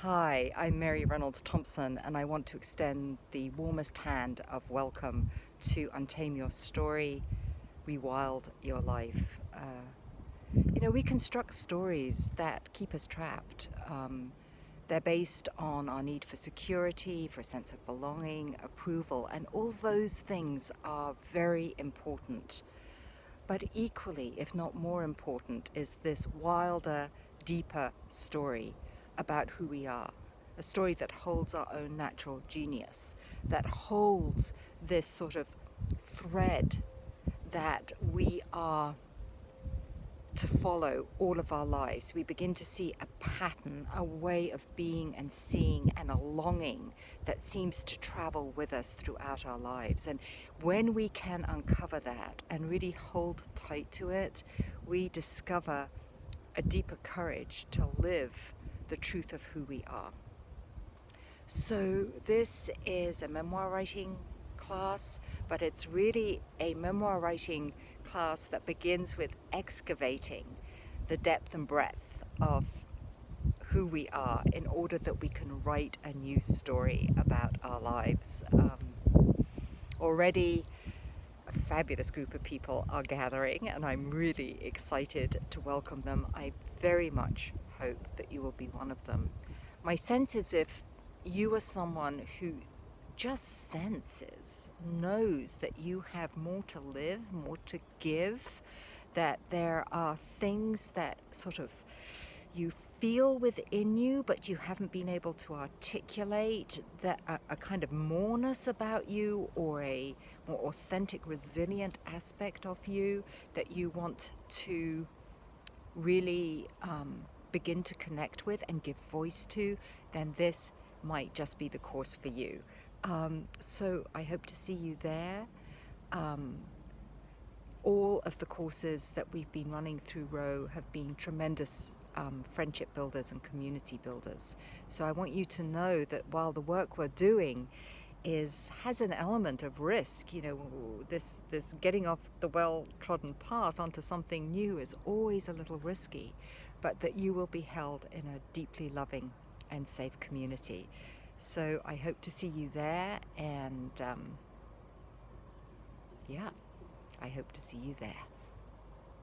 Hi, I'm Mary Reynolds Thompson, and I want to extend the warmest hand of welcome to Untame Your Story, Rewild Your Life. We construct stories that keep us trapped. They're based on our need for security, for a sense of belonging, approval, and all those things are very important. But equally, if not more important, is this wilder, deeper story about who we are. A story that holds our own natural genius, that holds this sort of thread that we are to follow all of our lives. We begin to see a pattern, a way of being and seeing, and a longing that seems to travel with us throughout our lives. And when we can uncover that and really hold tight to it, we discover a deeper courage to live the truth of who we are. So this is a memoir writing class, but it's really a memoir writing class that begins with excavating the depth and breadth of who we are in order that we can write a new story about our lives. Already a fabulous group of people are gathering, and I'm really excited to welcome them. I very much hope that you will be one of them. My sense is if you are someone who just senses, knows that you have more to live, more to give, that there are things that sort of you feel within you, but you haven't been able to articulate, that a kind of moreness about you, or a more authentic, resilient aspect of you that you want to really begin to connect with and give voice to, then this might just be the course for you. So I hope to see you there. All of the courses that we've been running through Row have been tremendous friendship builders and community builders. So I want you to know that while the work we're doing has an element of risk, this getting off the well-trodden path onto something new is always a little risky, but that you will be held in a deeply loving and safe community. So I hope to see you there, and I hope to see you there.